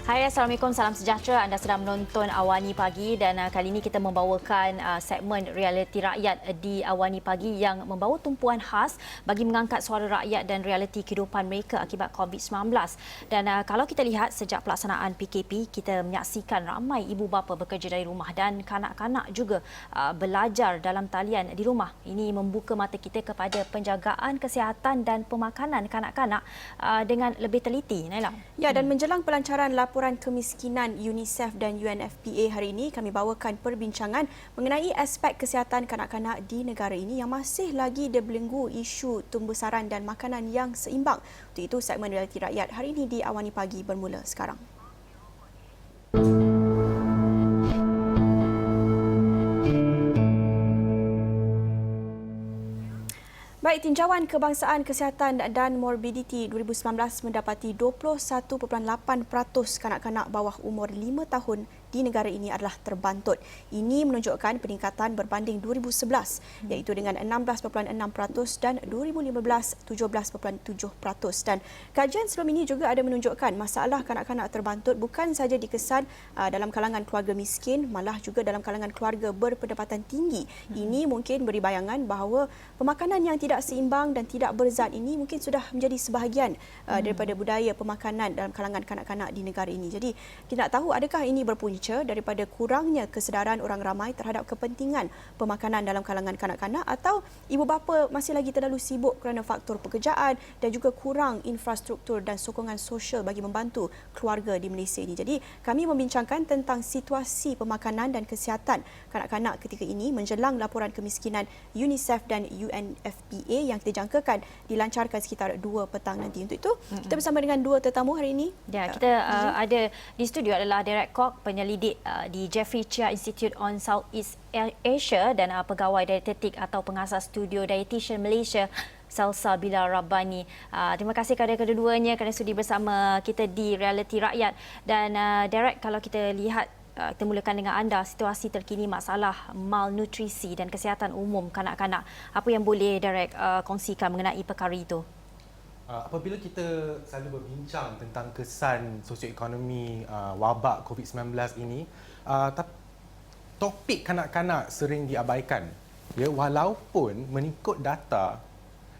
Hai, Assalamualaikum. Salam sejahtera. Anda sedang menonton Awani Pagi dan kali ini kita membawakan segmen realiti rakyat di Awani Pagi yang membawa tumpuan khas bagi mengangkat suara rakyat dan realiti kehidupan mereka akibat COVID-19. Dan kalau kita lihat sejak pelaksanaan PKP, kita menyaksikan ramai ibu bapa bekerja dari rumah dan kanak-kanak juga belajar dalam talian di rumah. Ini membuka mata kita kepada penjagaan kesihatan dan pemakanan kanak-kanak dengan lebih teliti. Naila. Ya, dan menjelang pelancaran laporan kemiskinan UNICEF dan UNFPA hari ini, kami bawakan perbincangan mengenai aspek kesihatan kanak-kanak di negara ini yang masih lagi dibelenggu isu tumbuh-saran dan makanan yang seimbang. Untuk itu, segmen realiti rakyat hari ini di Awani Pagi bermula sekarang. Baik, Tinjauan Kebangsaan Kesihatan dan Morbiditi 2019 mendapati 21.8% kanak-kanak bawah umur 5 tahun di negara ini adalah terbantut. Ini menunjukkan peningkatan berbanding 2011 iaitu dengan 16.6% dan 2015 17.7%. Dan kajian sebelum ini juga ada menunjukkan masalah kanak-kanak terbantut bukan sahaja dikesan dalam kalangan keluarga miskin, malah juga dalam kalangan keluarga berpendapatan tinggi. Ini mungkin beri bayangan bahawa pemakanan yang tidak seimbang dan tidak berzat ini mungkin sudah menjadi sebahagian daripada budaya pemakanan dalam kalangan kanak-kanak di negara ini. Jadi kita nak tahu adakah ini berpunca daripada kurangnya kesedaran orang ramai terhadap kepentingan pemakanan dalam kalangan kanak-kanak atau ibu bapa masih lagi terlalu sibuk kerana faktor pekerjaan dan juga kurang infrastruktur dan sokongan sosial bagi membantu keluarga di Malaysia ini. Jadi kami membincangkan tentang situasi pemakanan dan kesihatan kanak-kanak ketika ini menjelang laporan kemiskinan UNICEF dan UNFPA yang kita jangkakan dilancarkan sekitar 2 petang nanti. Untuk itu, kita bersama dengan dua tetamu hari ini. Ya, kita ada di studio adalah Derek Kok, penyelidik di Jeffrey Chia Institute on Southeast Asia dan pegawai dietetik atau pengasas studio Dietitian Malaysia Salsabila Rabbani. Terima kasih kepada kedua-duanya kerana sudi bersama kita di Realiti Rakyat. Dan Derek, kalau kita lihat, kita mulakan dengan anda situasi terkini masalah malnutrisi dan kesihatan umum kanak-kanak. Apa yang boleh Derek kongsikan mengenai perkara itu? Apabila kita selalu berbincang tentang kesan sosioekonomi wabak COVID-19 ini, topik kanak-kanak sering diabaikan. Ya, walaupun mengikut data,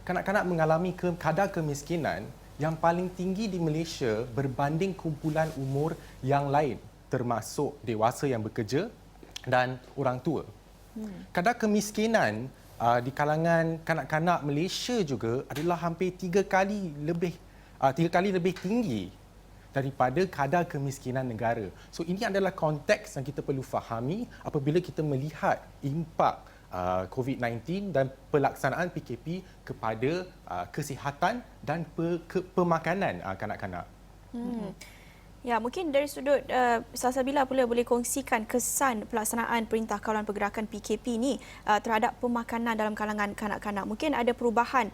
kanak-kanak mengalami kadar kemiskinan yang paling tinggi di Malaysia berbanding kumpulan umur yang lain, termasuk dewasa yang bekerja dan orang tua. Kadar kemiskinan di kalangan kanak-kanak Malaysia juga adalah hampir 3 kali lebih tinggi daripada kadar kemiskinan negara. So ini adalah konteks yang kita perlu fahami apabila kita melihat impak COVID-19 dan pelaksanaan PKP kepada kesihatan dan pemakanan kanak-kanak. Ya, mungkin dari sudut Salsabila pula boleh kongsikan kesan pelaksanaan Perintah Kawalan Pergerakan PKP ini terhadap pemakanan dalam kalangan kanak-kanak. Mungkin ada perubahan,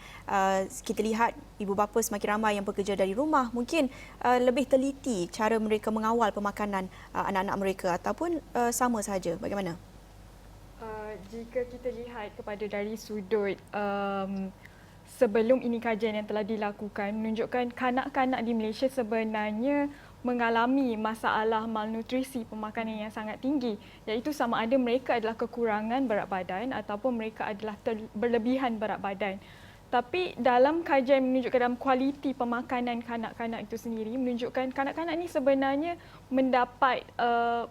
kita lihat ibu bapa semakin ramai yang bekerja dari rumah, mungkin lebih teliti cara mereka mengawal pemakanan anak-anak mereka ataupun sama sahaja. Bagaimana? Jika kita lihat kepada dari sudut sebelum ini kajian yang telah dilakukan menunjukkan kanak-kanak di Malaysia sebenarnya mengalami masalah malnutrisi pemakanan yang sangat tinggi, iaitu sama ada mereka adalah kekurangan berat badan ataupun mereka adalah berlebihan berat badan. Tapi dalam kajian menunjukkan dalam kualiti pemakanan kanak-kanak itu sendiri menunjukkan kanak-kanak ini sebenarnya mendapat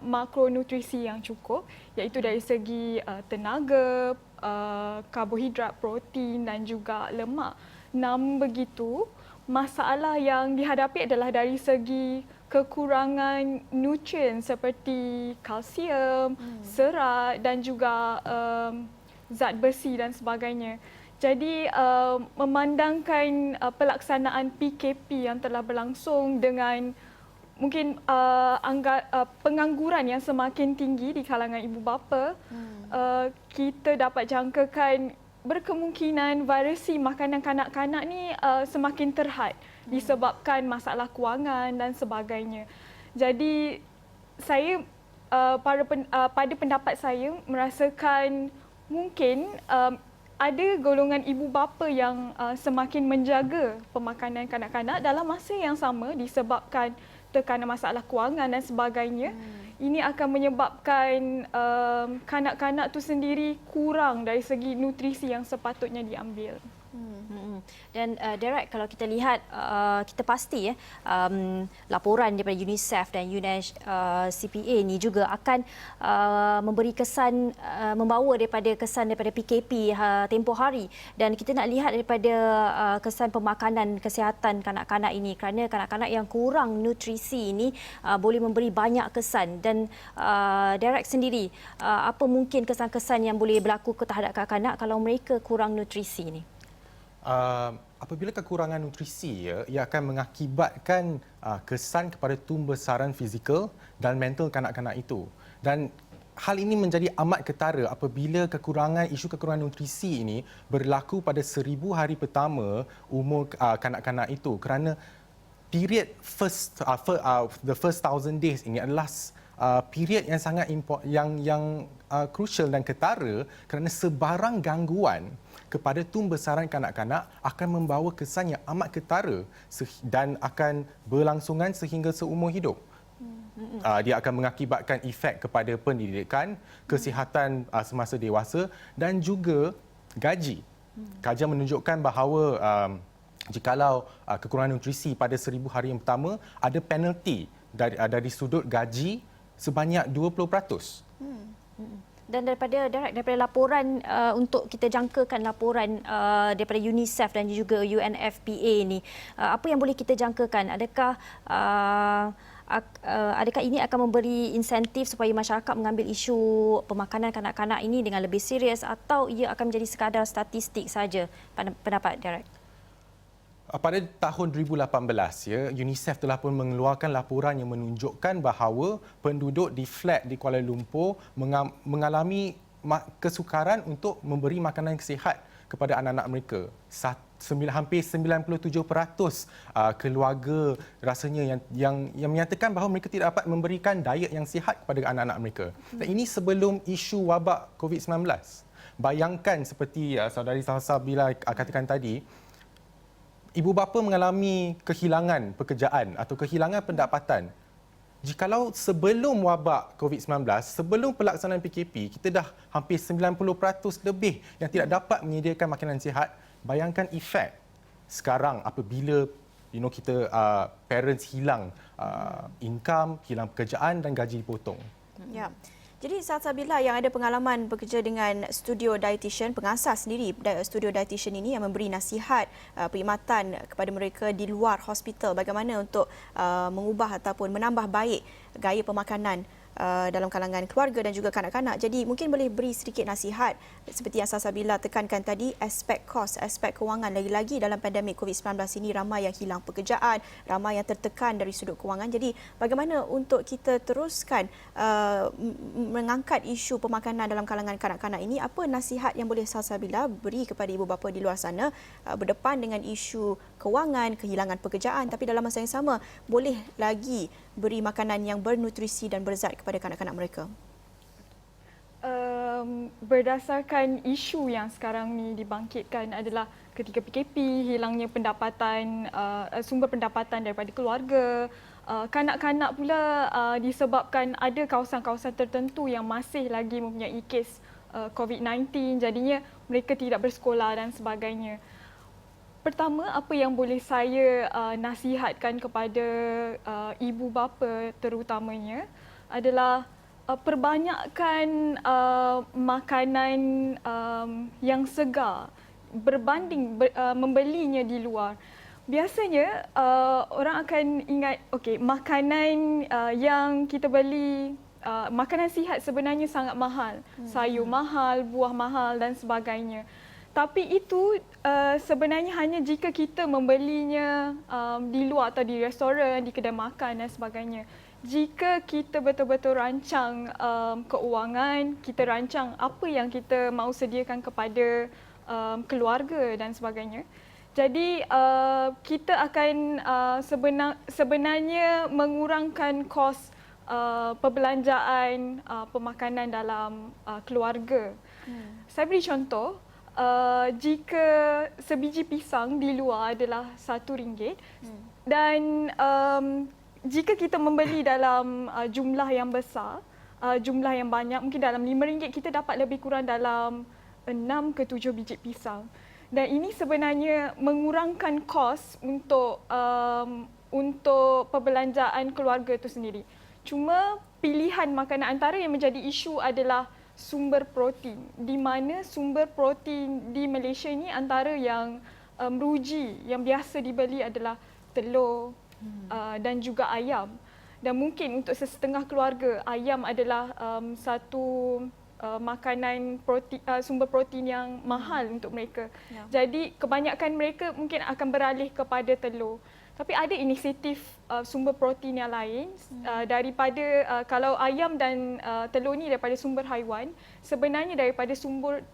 makronutrisi yang cukup, iaitu dari segi tenaga, karbohidrat, protein dan juga lemak. Namun begitu, masalah yang dihadapi adalah dari segi kekurangan nutrien seperti kalsium, serat dan juga zat besi dan sebagainya. Jadi memandangkan pelaksanaan PKP yang telah berlangsung dengan mungkin pengangguran yang semakin tinggi di kalangan ibu bapa, kita dapat jangkakan berkemungkinan variasi makanan kanak-kanak ni semakin terhad disebabkan masalah kewangan dan sebagainya. Jadi saya pada pendapat saya merasakan mungkin ada golongan ibu bapa yang semakin menjaga pemakanan kanak-kanak dalam masa yang sama disebabkan kerana masalah kewangan dan sebagainya, ini akan menyebabkan kanak-kanak tu sendiri kurang dari segi nutrisi yang sepatutnya diambil. Dan Derek, kalau kita lihat, kita pasti laporan daripada UNICEF dan UNCPA ni juga akan memberi kesan, membawa daripada kesan daripada PKP tempoh hari, dan kita nak lihat daripada kesan pemakanan kesihatan kanak-kanak ini, kerana kanak-kanak yang kurang nutrisi ini boleh memberi banyak kesan. Dan Derek sendiri, apa mungkin kesan-kesan yang boleh berlaku terhadap kanak-kanak kalau mereka kurang nutrisi ini? Apabila kekurangan nutrisi, ia akan mengakibatkan kesan kepada tumbesaran fizikal dan mental kanak-kanak itu. Dan hal ini menjadi amat ketara apabila isu kekurangan nutrisi ini berlaku pada 1000 hari pertama umur kanak-kanak itu, kerana period the first 1000 days ini adalah period yang sangat crucial dan ketara, kerana sebarang gangguan kepada tumbesaran kanak-kanak akan membawa kesan yang amat ketara dan akan berlangsungan sehingga seumur hidup. Dia akan mengakibatkan efek kepada pendidikan, kesihatan semasa dewasa dan juga gaji. Kajian menunjukkan bahawa jikalau kekurangan nutrisi pada 1000 hari yang pertama, ada penalti dari sudut gaji sebanyak 20%. Dan daripada laporan, untuk kita jangkakan laporan daripada UNICEF dan juga UNFPA ni, apa yang boleh kita jangkakan? Adakah ini akan memberi insentif supaya masyarakat mengambil isu pemakanan kanak-kanak ini dengan lebih serius, atau ia akan menjadi sekadar statistik saja? Pendapat Derek? Pada tahun 2018, UNICEF telah pun mengeluarkan laporan yang menunjukkan bahawa penduduk di flat di Kuala Lumpur mengalami kesukaran untuk memberi makanan sihat kepada anak-anak mereka. Hampir 97% keluarga rasanya yang menyatakan bahawa mereka tidak dapat memberikan diet yang sihat kepada anak-anak mereka. Dan ini sebelum isu wabak COVID-19. Bayangkan seperti saudari Salsabila katakan tadi, ibu bapa mengalami kehilangan pekerjaan atau kehilangan pendapatan. Jikalau sebelum wabak COVID-19, sebelum pelaksanaan PKP, kita dah hampir 90% lebih yang tidak dapat menyediakan makanan sihat. Bayangkan efek sekarang apabila kita parents hilang income, hilang pekerjaan dan gaji dipotong. Ya. Jadi Salsabila yang ada pengalaman bekerja dengan studio dietitian, pengasas sendiri studio dietitian ini yang memberi nasihat, perkhidmatan kepada mereka di luar hospital bagaimana untuk mengubah ataupun menambah baik gaya pemakanan dalam kalangan keluarga dan juga kanak-kanak. Jadi mungkin boleh beri sedikit nasihat seperti yang Salsabila tekankan tadi, aspek kos, aspek kewangan. Lagi-lagi dalam pandemik COVID-19 ini ramai yang hilang pekerjaan, ramai yang tertekan dari sudut kewangan. Jadi bagaimana untuk kita teruskan mengangkat isu pemakanan dalam kalangan kanak-kanak ini? Apa nasihat yang boleh Salsabila beri kepada ibu bapa di luar sana berdepan dengan isu kewangan, kehilangan pekerjaan, tapi dalam masa yang sama boleh lagi beri makanan yang bernutrisi dan berzat kepada kanak-kanak mereka? Berdasarkan isu yang sekarang ni dibangkitkan adalah ketika PKP, hilangnya pendapatan, sumber pendapatan daripada keluarga. Kanak-kanak pula disebabkan ada kawasan-kawasan tertentu yang masih lagi mempunyai kes COVID-19, jadinya mereka tidak bersekolah dan sebagainya. Pertama, apa yang boleh saya nasihatkan kepada ibu bapa terutamanya adalah perbanyakkan makanan yang segar berbanding membelinya di luar. Biasanya orang akan ingat, makanan yang kita beli, makanan sihat sebenarnya sangat mahal. Sayur mahal, buah mahal dan sebagainya. Tapi itu sebenarnya hanya jika kita membelinya di luar atau di restoran, di kedai makan dan sebagainya. Jika kita betul-betul rancang keuangan, kita rancang apa yang kita mahu sediakan kepada keluarga dan sebagainya. Jadi kita akan sebenarnya mengurangkan kos perbelanjaan pemakanan dalam keluarga. Saya beri contoh. Jika sebiji pisang di luar adalah RM1 dan jika kita membeli dalam jumlah yang besar, jumlah yang banyak, mungkin dalam RM5 kita dapat lebih kurang dalam 6 ke 7 biji pisang. Dan ini sebenarnya mengurangkan kos untuk perbelanjaan keluarga itu sendiri. Cuma pilihan makanan antara yang menjadi isu adalah sumber protein, di mana sumber protein di Malaysia ini antara yang meruji, yang biasa dibeli adalah telur dan juga ayam. Dan mungkin untuk sesetengah keluarga, ayam adalah satu makanan sumber protein yang mahal untuk mereka. Jadi kebanyakan mereka mungkin akan beralih kepada telur. Tapi ada inisiatif sumber protein yang lain daripada kalau ayam dan telur ni daripada sumber haiwan, sebenarnya daripada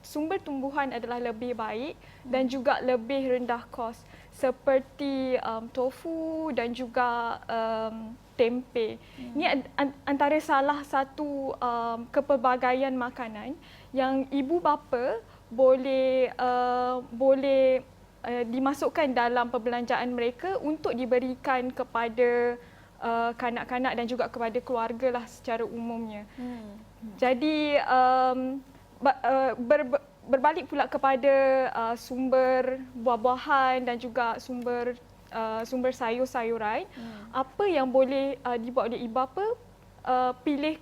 sumber tumbuhan adalah lebih baik dan juga lebih rendah kos, seperti tofu dan juga tempe. Ini antara salah satu kepelbagaian makanan yang ibu bapa boleh dimasukkan dalam perbelanjaan mereka untuk diberikan kepada kanak-kanak dan juga kepada keluarga lah secara umumnya. Jadi berbalik pula kepada sumber buah-buahan dan juga sumber sayur-sayuran, apa yang boleh dibuat oleh ibu bapa, pilih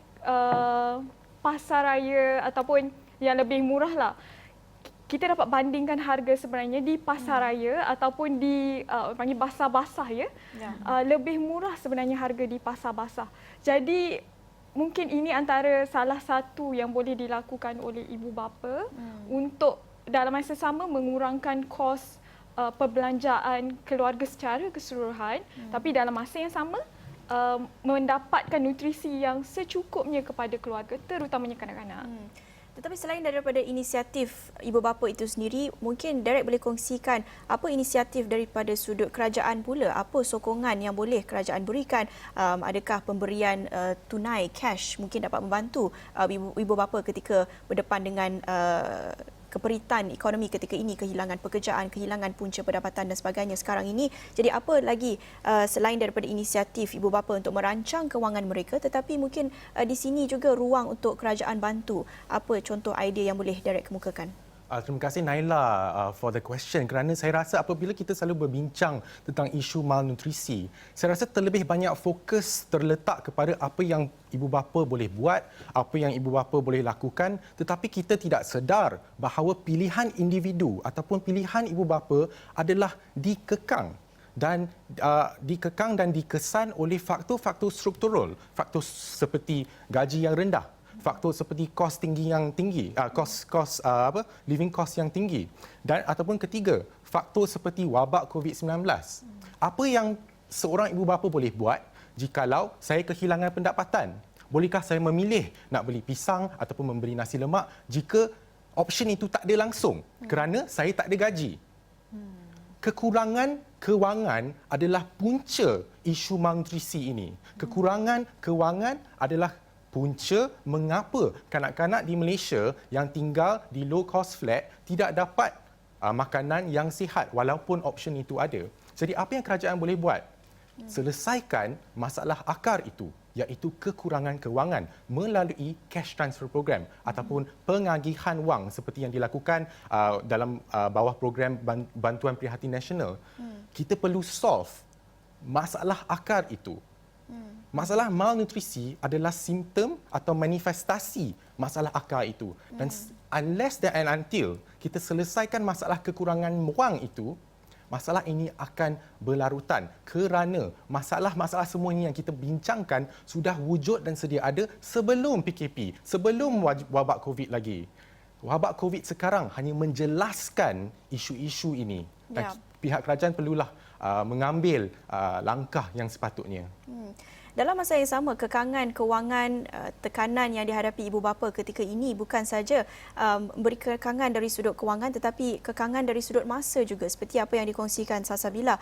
pasar raya ataupun yang lebih murah lah. Kita dapat bandingkan harga sebenarnya di pasar raya ataupun di panggil basah basah ya. Lebih murah sebenarnya harga di pasar basah. Jadi mungkin ini antara salah satu yang boleh dilakukan oleh ibu bapa untuk dalam masa sama mengurangkan kos perbelanjaan keluarga secara keseluruhan, tapi dalam masa yang sama mendapatkan nutrisi yang secukupnya kepada keluarga, terutamanya kanak-kanak. Tetapi selain daripada inisiatif ibu bapa itu sendiri, mungkin Derek boleh kongsikan apa inisiatif daripada sudut kerajaan pula, apa sokongan yang boleh kerajaan berikan, adakah pemberian tunai cash mungkin dapat membantu ibu bapa ketika berdepan dengan keperitan ekonomi ketika ini, kehilangan pekerjaan, kehilangan punca pendapatan dan sebagainya sekarang ini. Jadi apa lagi selain daripada inisiatif ibu bapa untuk merancang kewangan mereka, tetapi mungkin di sini juga ruang untuk kerajaan bantu. Apa contoh idea yang boleh Derek kemukakan? Terima kasih Naila for the question, kerana saya rasa apabila kita selalu berbincang tentang isu malnutrisi, saya rasa terlebih banyak fokus terletak kepada apa yang ibu bapa boleh buat, apa yang ibu bapa boleh lakukan, tetapi kita tidak sedar bahawa pilihan individu ataupun pilihan ibu bapa adalah dikekang dan dikesan oleh faktor-faktor struktural, faktor seperti gaji yang rendah, faktor seperti kos tinggi yang tinggi, living cost yang tinggi, dan ataupun ketiga, faktor seperti wabak COVID-19. Apa yang seorang ibu bapa boleh buat jikalau saya kehilangan pendapatan? Bolehkah saya memilih nak beli pisang ataupun membeli nasi lemak jika option itu tak ada langsung kerana saya tak ada gaji? Kekurangan kewangan adalah punca isu malnutrisi ini. Kekurangan kewangan adalah punca mengapa kanak-kanak di Malaysia yang tinggal di low cost flat tidak dapat makanan yang sihat walaupun option itu ada. Jadi apa yang kerajaan boleh buat? Selesaikan masalah akar itu, iaitu kekurangan kewangan melalui cash transfer program ataupun pengagihan wang seperti yang dilakukan dalam bawah program bantuan prihatin nasional. Kita perlu solve masalah akar itu. Masalah malnutrisi adalah simptom atau manifestasi masalah akar itu. Dan unless and until kita selesaikan masalah kekurangan wang itu, masalah ini akan berlarutan kerana masalah-masalah semua ini yang kita bincangkan sudah wujud dan sedia ada sebelum PKP, sebelum wabak COVID lagi. Wabak COVID sekarang hanya menjelaskan isu-isu ini. Dan pihak kerajaan perlulah mengambil langkah yang sepatutnya. dalam masa yang sama, kekangan kewangan, tekanan yang dihadapi ibu bapa ketika ini bukan saja beri kekangan dari sudut kewangan tetapi kekangan dari sudut masa juga, seperti apa yang dikongsikan Salsabila.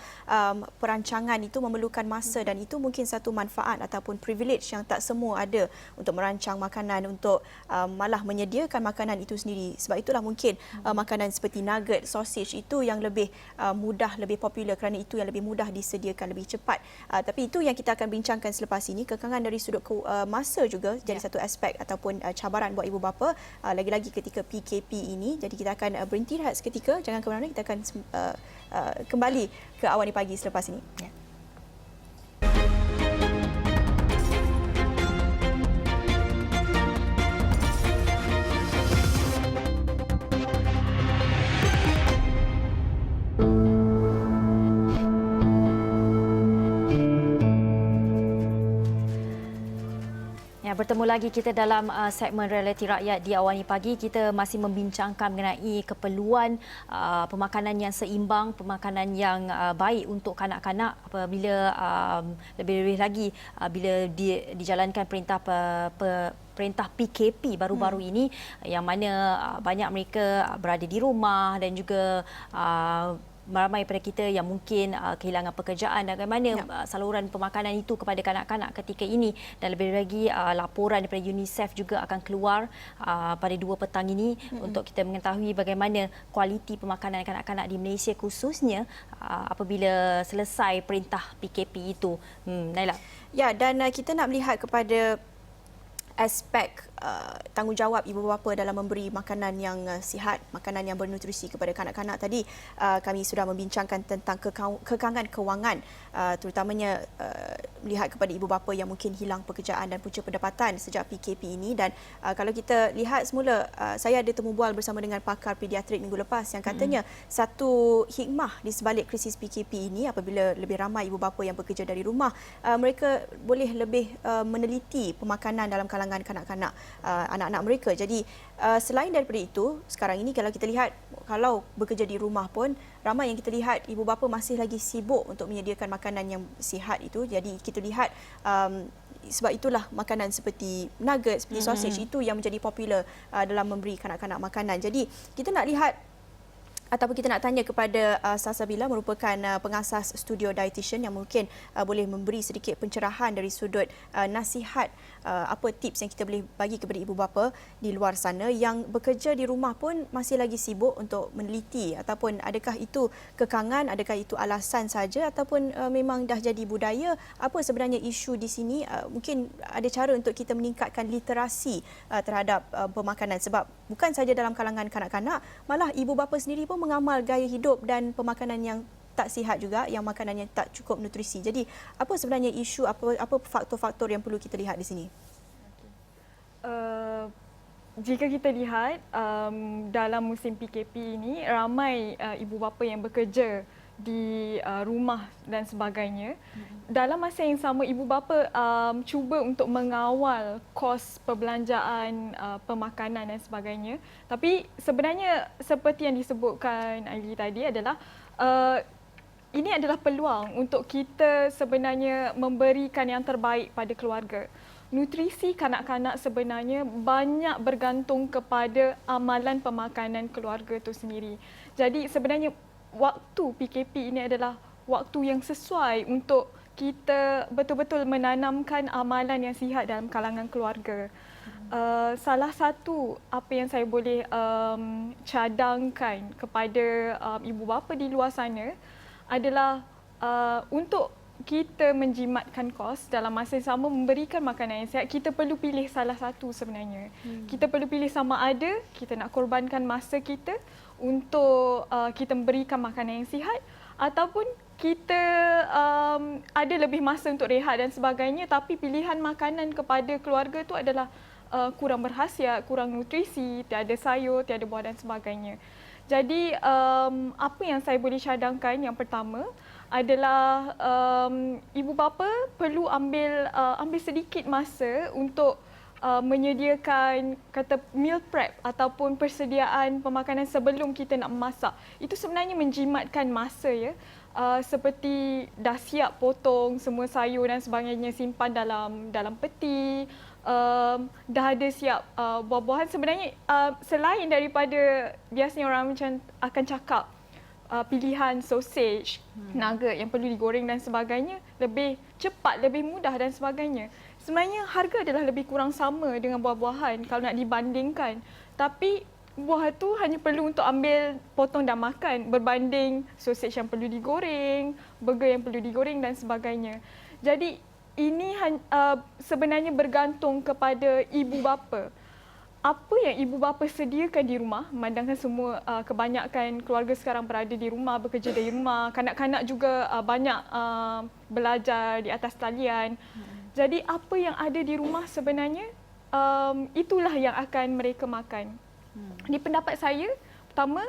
Perancangan itu memerlukan masa dan itu mungkin satu manfaat ataupun privilege yang tak semua ada untuk merancang makanan, untuk malah menyediakan makanan itu sendiri. Sebab itulah mungkin makanan seperti nugget, sausage itu yang lebih mudah, lebih popular kerana itu yang lebih mudah disediakan, lebih cepat. Tapi itu yang kita akan bincangkan selepas ini. Kekangan dari sudut masa juga jadi satu aspek ataupun cabaran buat ibu bapa, lagi-lagi ketika PKP ini. Jadi kita akan berhenti rehat seketika, jangan ke mana-mana, kita akan kembali ke Awani Pagi selepas ini. Ya. Bertemu lagi kita dalam segmen Realiti Rakyat di Awani Pagi. Kita masih membincangkan mengenai keperluan pemakanan yang seimbang, pemakanan yang baik untuk kanak-kanak apabila lebih-lebih lagi bila dijalankan perintah PKP baru-baru ini, yang mana banyak mereka berada di rumah dan juga ramai daripada kita yang mungkin kehilangan pekerjaan, dan bagaimana saluran pemakanan itu kepada kanak-kanak ketika ini. Dan lebih lagi laporan daripada UNICEF juga akan keluar pada 2 petang ini untuk kita mengetahui bagaimana kualiti pemakanan kanak-kanak di Malaysia, khususnya apabila selesai perintah PKP itu. Naila. Ya, dan kita nak melihat kepada aspek tanggungjawab ibu bapa dalam memberi makanan yang sihat, makanan yang bernutrisi kepada kanak-kanak. Tadi kami sudah membincangkan tentang kekangan kewangan, terutamanya melihat kepada ibu bapa yang mungkin hilang pekerjaan dan punca pendapatan sejak PKP ini. Dan kalau kita lihat semula, saya ada temu bual bersama dengan pakar pediatrik minggu lepas yang katanya satu hikmah di sebalik krisis PKP ini, apabila lebih ramai ibu bapa yang bekerja dari rumah, mereka boleh lebih meneliti pemakanan dalam kalangan kanak-kanak, anak-anak mereka. Jadi selain daripada itu, sekarang ini kalau kita lihat, kalau bekerja di rumah pun ramai yang kita lihat ibu bapa masih lagi sibuk untuk menyediakan makanan yang sihat itu. Jadi kita lihat sebab itulah makanan seperti nugget, seperti sausage itu yang menjadi popular dalam memberi kanak-kanak makanan. Jadi kita nak lihat ataupun kita nak tanya kepada Salsabila, merupakan pengasas studio dietitian, yang mungkin boleh memberi sedikit pencerahan dari sudut nasihat, apa tips yang kita boleh bagi kepada ibu bapa di luar sana yang bekerja di rumah pun masih lagi sibuk untuk meneliti, ataupun adakah itu kekangan, adakah itu alasan saja, ataupun memang dah jadi budaya. Apa sebenarnya isu di sini? Mungkin ada cara untuk kita meningkatkan literasi terhadap pemakanan, sebab bukan saja dalam kalangan kanak-kanak, malah ibu bapa sendiri pun mengamal gaya hidup dan pemakanan yang tak sihat juga, yang makanan yang tak cukup nutrisi. Jadi apa sebenarnya isu, apa faktor-faktor yang perlu kita lihat di sini? Jika kita lihat dalam musim PKP ini, ramai ibu bapa yang bekerja di rumah dan sebagainya. Dalam masa yang sama, ibu bapa cuba untuk mengawal kos perbelanjaan pemakanan dan sebagainya. Tapi sebenarnya seperti yang disebutkan Aili tadi adalah ini adalah peluang untuk kita sebenarnya memberikan yang terbaik pada keluarga. Nutrisi kanak-kanak sebenarnya banyak bergantung kepada amalan pemakanan keluarga itu sendiri. Jadi sebenarnya waktu PKP ini adalah waktu yang sesuai untuk kita betul-betul menanamkan amalan yang sihat dalam kalangan keluarga. Salah satu apa yang saya boleh cadangkan kepada ibu bapa di luar sana adalah untuk kita menjimatkan kos dalam masa yang sama memberikan makanan yang sihat, kita perlu pilih salah satu sebenarnya. Kita perlu pilih sama ada kita nak korbankan masa kita untuk kita memberikan makanan yang sihat, ataupun kita ada lebih masa untuk rehat dan sebagainya, tapi pilihan makanan kepada keluarga itu adalah kurang berkhasiat, kurang nutrisi, tiada sayur, tiada buah dan sebagainya. Jadi apa yang saya boleh cadangkan, yang pertama adalah ibu bapa perlu ambil sedikit masa untuk menyediakan kata meal prep ataupun persediaan pemakanan sebelum kita nak memasak. Itu sebenarnya menjimatkan masa, ya. seperti dah siap potong semua sayur dan sebagainya, simpan dalam peti, dah ada siap buah-buahan. Sebenarnya selain daripada biasanya orang macam akan cakap pilihan sausage, nugget yang perlu digoreng dan sebagainya, lebih cepat, lebih mudah dan sebagainya. Sebenarnya harga adalah lebih kurang sama dengan buah-buahan kalau nak dibandingkan. Tapi buah tu hanya perlu untuk ambil, potong dan makan berbanding sausage yang perlu digoreng, burger yang perlu digoreng dan sebagainya. Jadi ini sebenarnya bergantung kepada ibu bapa. Apa yang ibu bapa sediakan di rumah, memandangkan semua kebanyakan keluarga sekarang berada di rumah, bekerja dari rumah, kanak-kanak juga banyak belajar di atas talian. Jadi apa yang ada di rumah sebenarnya itulah yang akan mereka makan. Di pendapat saya, pertama,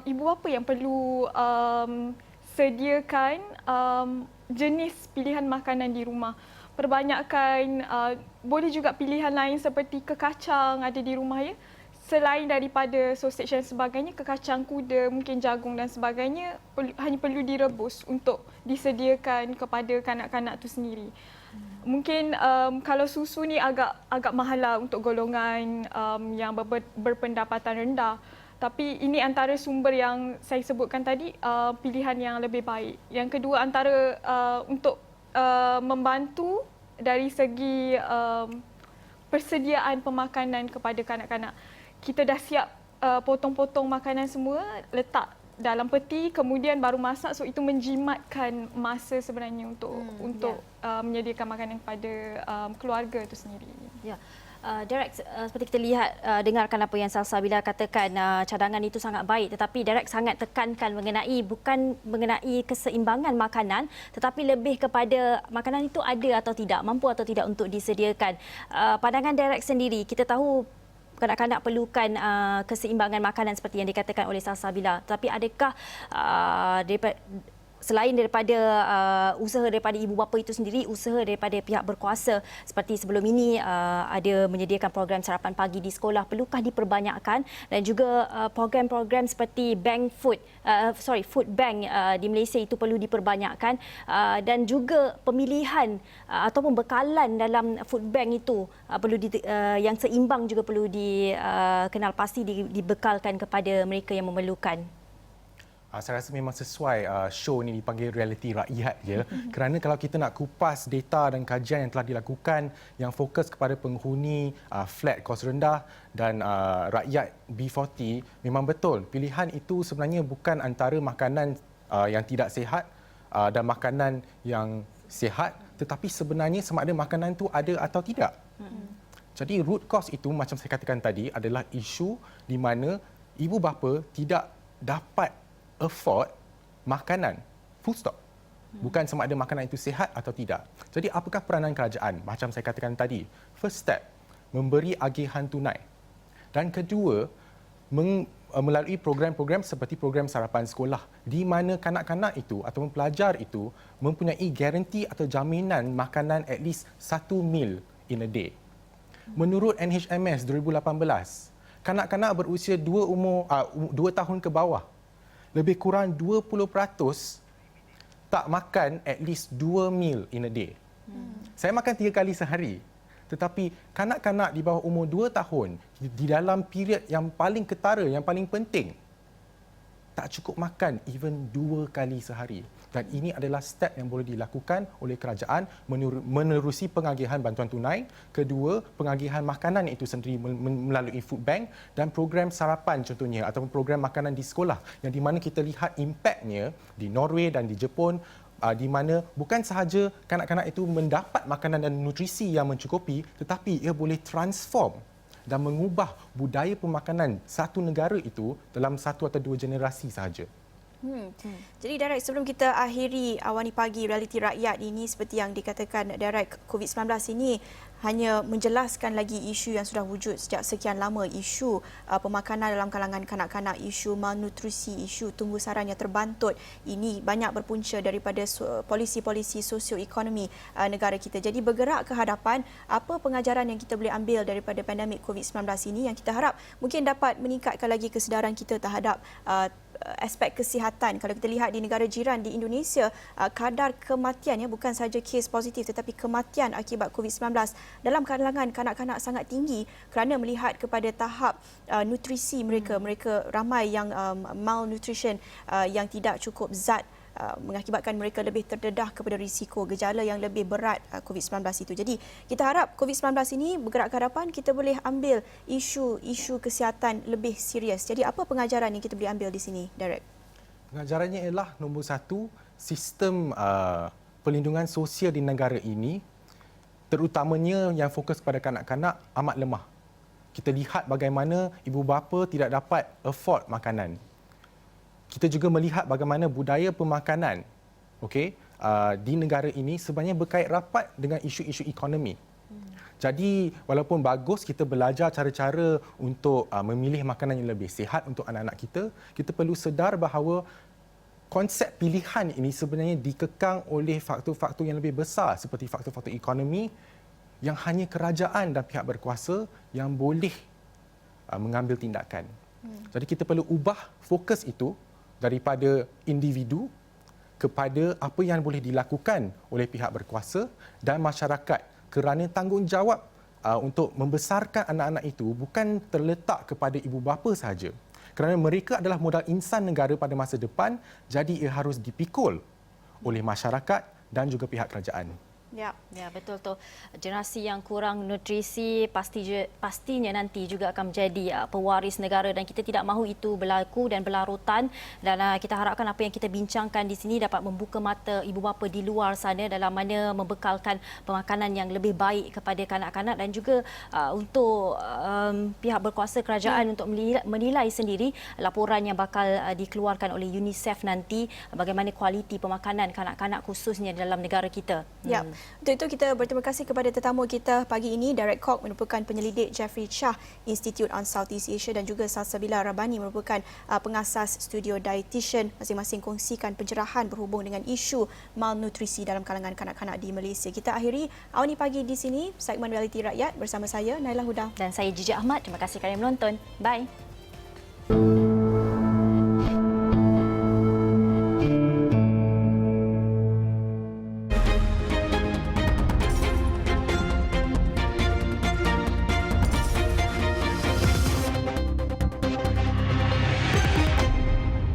ibu bapa yang perlu sediakan jenis pilihan makanan di rumah. Perbanyakkan, boleh juga pilihan lain seperti kekacang ada di rumah ya. Selain daripada sausage dan sebagainya, kekacang kuda, mungkin jagung dan sebagainya hanya perlu direbus untuk disediakan kepada kanak-kanak itu sendiri. Mungkin kalau susu ni agak mahal lah untuk golongan yang berpendapatan rendah. Tapi ini antara sumber yang saya sebutkan tadi, pilihan yang lebih baik. Yang kedua, antara untuk membantu dari segi persediaan pemakanan kepada kanak-kanak. Kita dah siap potong-potong makanan semua, letak dalam peti, kemudian baru masak. So itu menjimatkan masa sebenarnya untuk menyediakan makanan kepada keluarga itu sendiri. Ya. Derek, seperti kita lihat, dengarkan apa yang Salsabila katakan, cadangan itu sangat baik, tetapi Derek sangat tekankan bukan mengenai keseimbangan makanan, tetapi lebih kepada makanan itu ada atau tidak, mampu atau tidak untuk disediakan. Pandangan Derek sendiri, kita tahu kanak-kanak perlukan keseimbangan makanan seperti yang dikatakan oleh Salsabila, tapi adakah selain daripada usaha daripada ibu bapa itu sendiri, usaha daripada pihak berkuasa seperti sebelum ini ada menyediakan program sarapan pagi di sekolah, perlukah diperbanyakkan, dan juga program-program seperti food bank di Malaysia itu perlu diperbanyakkan, dan juga pemilihan atau pembekalan dalam food bank itu yang seimbang juga perlu dikenal pasti dibekalkan kepada mereka yang memerlukan. Saya rasa memang sesuai show ni dipanggil realiti rakyat ya. Kerana kalau kita nak kupas data dan kajian yang telah dilakukan yang fokus kepada penghuni flat kos rendah dan rakyat B40, memang betul pilihan itu sebenarnya bukan antara makanan yang tidak sihat dan makanan yang sihat, tetapi sebenarnya sama ada makanan itu ada atau tidak. Jadi root cause itu macam saya katakan tadi adalah isu di mana ibu bapa tidak dapat afford makanan, full stop. Bukan sama ada makanan itu sihat atau tidak. Jadi apakah peranan kerajaan? Macam saya katakan tadi, first step, memberi agihan tunai. Dan kedua, melalui program-program seperti program sarapan sekolah, di mana kanak-kanak itu atau pelajar itu mempunyai garanti atau jaminan makanan at least 1 meal in a day. Menurut NHMS 2018, kanak-kanak berusia 2 tahun ke bawah, lebih kurang 20% tak makan at least 2 meal in a day. Saya makan 3 kali sehari. Tetapi kanak-kanak di bawah umur 2 tahun, di dalam period yang paling ketara, yang paling penting, tak cukup makan even 2 kali sehari. Dan ini adalah step yang boleh dilakukan oleh kerajaan menerusi pengagihan bantuan tunai. Kedua, pengagihan makanan itu sendiri melalui food bank dan program sarapan contohnya ataupun program makanan di sekolah yang di mana kita lihat impaknya di Norway dan di Jepun, di mana bukan sahaja kanak-kanak itu mendapat makanan dan nutrisi yang mencukupi, tetapi ia boleh transform dan mengubah budaya pemakanan satu negara itu dalam 1 atau 2 generasi sahaja. Jadi Derek, sebelum kita akhiri Awani Pagi Realiti Rakyat ini, seperti yang dikatakan Derek, COVID-19 ini hanya menjelaskan lagi isu yang sudah wujud sejak sekian lama, isu pemakanan dalam kalangan kanak-kanak, isu malnutrisi, isu tumbuh sarang yang terbantut. Ini banyak berpunca daripada polisi-polisi sosioekonomi negara kita. Jadi bergerak ke hadapan, apa pengajaran yang kita boleh ambil daripada pandemik COVID-19 ini yang kita harap mungkin dapat meningkatkan lagi kesedaran kita terhadap aspek kesihatan. Kalau kita lihat di negara jiran di Indonesia, kadar kematian bukan sahaja kes positif tetapi kematian akibat COVID-19 dalam kalangan kanak-kanak sangat tinggi kerana melihat kepada tahap nutrisi mereka. Mereka ramai yang malnutrition, yang tidak cukup zat, mengakibatkan mereka lebih terdedah kepada risiko gejala yang lebih berat COVID-19 itu. Jadi kita harap COVID-19 ini bergerak ke hadapan, kita boleh ambil isu kesihatan lebih serius. Jadi apa pengajaran yang kita boleh ambil di sini, Derek? Pengajarannya ialah nombor satu, sistem perlindungan sosial di negara ini, terutamanya yang fokus pada kanak-kanak, amat lemah. Kita lihat bagaimana ibu bapa tidak dapat afford makanan. Kita juga melihat bagaimana budaya pemakanan di negara ini sebenarnya berkait rapat dengan isu-isu ekonomi. Jadi walaupun bagus kita belajar cara-cara untuk memilih makanan yang lebih sihat untuk anak-anak kita, kita perlu sedar bahawa konsep pilihan ini sebenarnya dikekang oleh faktor-faktor yang lebih besar seperti faktor-faktor ekonomi yang hanya kerajaan dan pihak berkuasa yang boleh mengambil tindakan. Jadi kita perlu ubah fokus itu daripada individu kepada apa yang boleh dilakukan oleh pihak berkuasa dan masyarakat, kerana tanggungjawab untuk membesarkan anak-anak itu bukan terletak kepada ibu bapa sahaja, kerana mereka adalah modal insan negara pada masa depan, jadi ia harus dipikul oleh masyarakat dan juga pihak kerajaan. Ya, betul tu. Generasi yang kurang nutrisi pastinya nanti juga akan menjadi pewaris negara dan kita tidak mahu itu berlaku dan berlarutan, dan kita harapkan apa yang kita bincangkan di sini dapat membuka mata ibu bapa di luar sana dalam mana membekalkan pemakanan yang lebih baik kepada kanak-kanak dan juga untuk pihak berkuasa kerajaan untuk menilai sendiri laporan yang bakal dikeluarkan oleh UNICEF nanti bagaimana kualiti pemakanan kanak-kanak khususnya dalam negara kita. Ya. Untuk itu kita berterima kasih kepada tetamu kita pagi ini. Derek Kok merupakan penyelidik Jeffrey Shah Institute on Southeast Asia dan juga Salsabila Rabani merupakan pengasas studio dietitian. Masing-masing kongsikan pencerahan berhubung dengan isu malnutrisi dalam kalangan kanak-kanak di Malaysia. Kita akhiri Awani Pagi di sini, segmen Realiti Rakyat bersama saya Naila Huda dan saya Jijak Ahmad. Terima kasih kerana menonton. Bye.